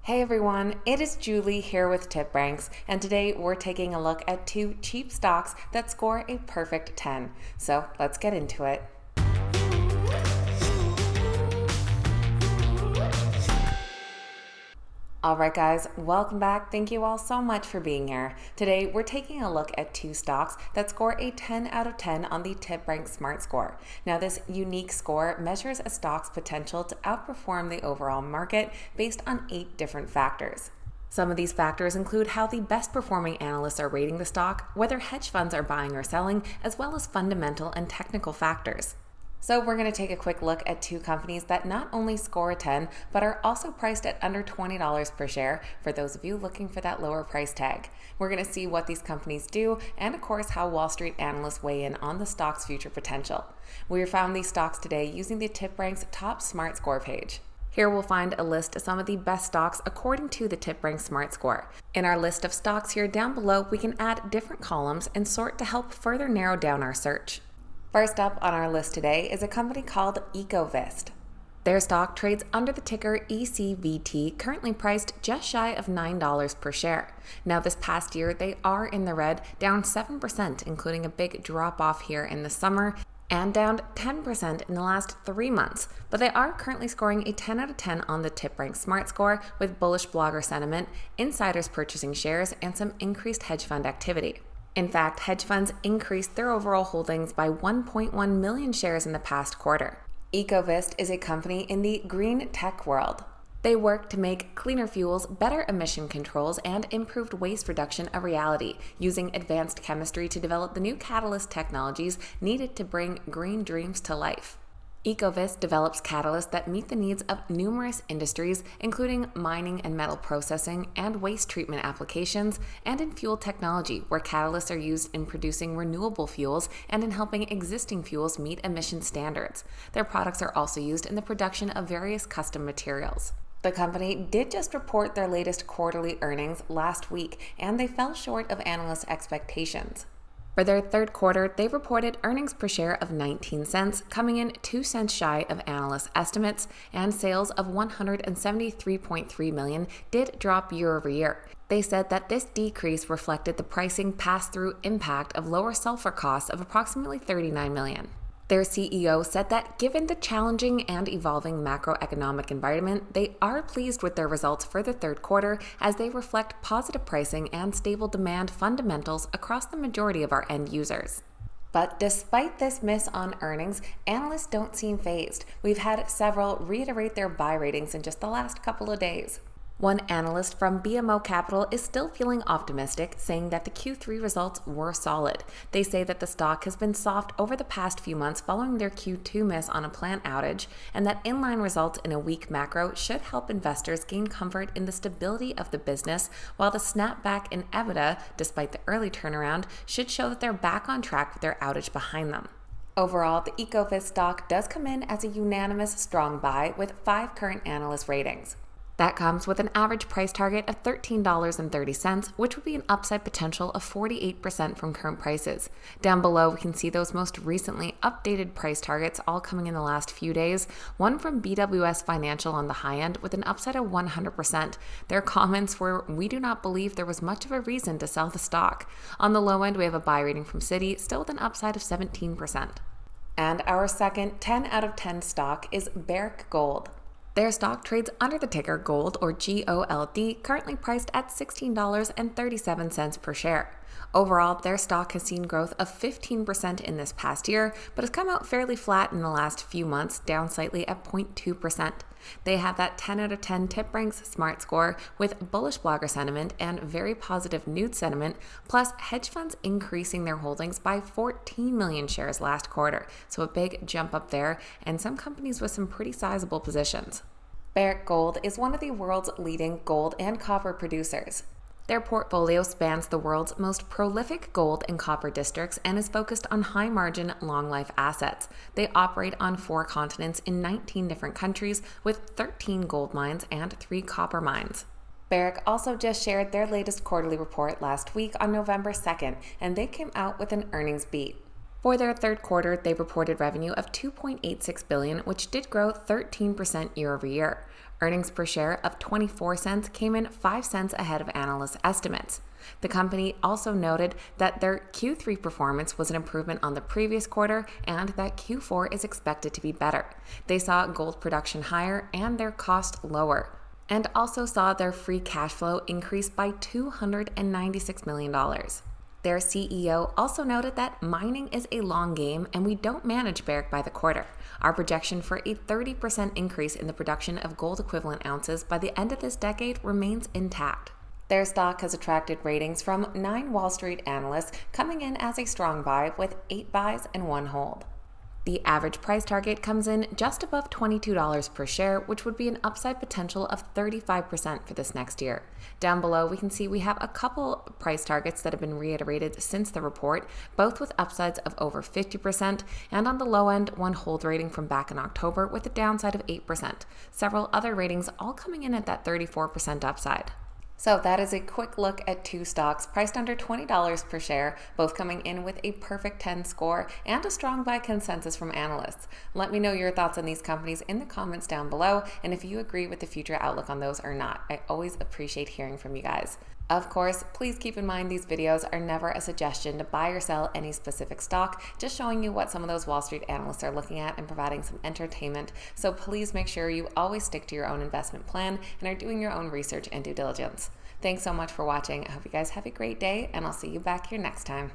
Hey everyone, it is Julie here with TipRanks, and today we're taking a look at two cheap stocks that score a perfect 10. So let's get into it. Alright guys, welcome back. Thank you all so much for being here. Today we're taking a look at two stocks that score a 10 out of 10 on the TipRanks Smart Score. Now this unique score measures a stock's potential to outperform the overall market based on 8 different factors. Some of these factors include how the best performing analysts are rating the stock, whether hedge funds are buying or selling, as well as fundamental and technical factors. So we're going to take a quick look at two companies that not only score a 10, but are also priced at under $20 per share for those of you looking for that lower price tag. We're going to see what these companies do and, of course, how Wall Street analysts weigh in on the stock's future potential. We found these stocks today using the TipRanks Top Smart Score page. Here we'll find a list of some of the best stocks according to the TipRanks Smart Score. In our list of stocks here down below, we can add different columns and sort to help further narrow down our search. First up on our list today is a company called Ecovyst. Their stock trades under the ticker ECVT, currently priced just shy of $9 per share. Now this past year, they are in the red, down 7%, including a big drop-off here in the summer, and down 10% in the last 3 months. But they are currently scoring a 10 out of 10 on the TipRanks Smart Score with bullish blogger sentiment, insiders purchasing shares, and some increased hedge fund activity. In fact, hedge funds increased their overall holdings by 1.1 million shares in the past quarter. Ecovyst is a company in the green tech world. They work to make cleaner fuels, better emission controls, and improved waste reduction a reality, using advanced chemistry to develop the new catalyst technologies needed to bring green dreams to life. Ecovyst develops catalysts that meet the needs of numerous industries, including mining and metal processing and waste treatment applications, and in fuel technology, where catalysts are used in producing renewable fuels and in helping existing fuels meet emission standards. Their products are also used in the production of various custom materials. The company did just report their latest quarterly earnings last week, and they fell short of analyst expectations. For their third quarter, they reported earnings per share of 19 cents, coming in 2 cents shy of analyst estimates, and sales of $173.3 million did drop year over year. They said that this decrease reflected the pricing pass-through impact of lower sulfur costs of approximately $39 million. Their CEO said that given the challenging and evolving macroeconomic environment, they are pleased with their results for the third quarter as they reflect positive pricing and stable demand fundamentals across the majority of our end users. But despite this miss on earnings, analysts don't seem fazed. We've had several reiterate their buy ratings in just the last couple of days. One analyst from BMO Capital is still feeling optimistic, saying that the Q3 results were solid. They say that the stock has been soft over the past few months following their Q2 miss on a plant outage, and that inline results in a weak macro should help investors gain comfort in the stability of the business, while the snapback in EBITDA, despite the early turnaround, should show that they're back on track with their outage behind them. Overall, the Ecovyst stock does come in as a unanimous strong buy with 5 current analyst ratings. That comes with an average price target of $13.30, which would be an upside potential of 48% from current prices. Down below, we can see those most recently updated price targets all coming in the last few days. One from BWS Financial on the high end with an upside of 100%. Their comments were, "We do not believe there was much of a reason to sell the stock." On the low end, we have a buy rating from Citi, still with an upside of 17%. And our second 10 out of 10 stock is Barrack Gold. Their stock trades under the ticker GOLD or GOLD, currently priced at $16.37 per share. Overall, their stock has seen growth of 15% in this past year, but has come out fairly flat in the last few months, down slightly at 0.2%. They have that 10 out of 10 TipRanks Smart Score with bullish blogger sentiment and very positive nude sentiment, plus hedge funds increasing their holdings by 14 million shares last quarter, so a big jump up there, and some companies with some pretty sizable positions. Barrack Gold is one of the world's leading gold and copper producers. Their portfolio spans the world's most prolific gold and copper districts and is focused on high-margin, long-life assets. They operate on 4 continents in 19 different countries with 13 gold mines and 3 copper mines. Barrack also just shared their latest quarterly report last week on November 2nd, and they came out with an earnings beat. For their third quarter, they reported revenue of $2.86 billion, which did grow 13% year over year. Earnings per share of 24 cents came in 5 cents ahead of analysts' estimates. The company also noted that their Q3 performance was an improvement on the previous quarter and that Q4 is expected to be better. They saw gold production higher and their cost lower, and also saw their free cash flow increase by $296 million. Their CEO also noted that mining is a long game and we don't manage Barrack by the quarter. Our projection for a 30% increase in the production of gold equivalent ounces by the end of this decade remains intact. Their stock has attracted ratings from 9 Wall Street analysts, coming in as a strong buy with 8 buys and 1 hold. The average price target comes in just above $22 per share, which would be an upside potential of 35% for this next year. Down below, we can see we have a couple price targets that have been reiterated since the report, both with upsides of over 50%, and on the low end, 1 hold rating from back in October with a downside of 8%. Several other ratings all coming in at that 34% upside. So that is a quick look at 2 stocks priced under $20 per share, both coming in with a perfect 10 score and a strong buy consensus from analysts. Let me know your thoughts on these companies in the comments down below, and if you agree with the future outlook on those or not. I always appreciate hearing from you guys. Of course, please keep in mind these videos are never a suggestion to buy or sell any specific stock, just showing you what some of those Wall Street analysts are looking at and providing some entertainment. So please make sure you always stick to your own investment plan and are doing your own research and due diligence. Thanks so much for watching. I hope you guys have a great day, and I'll see you back here next time.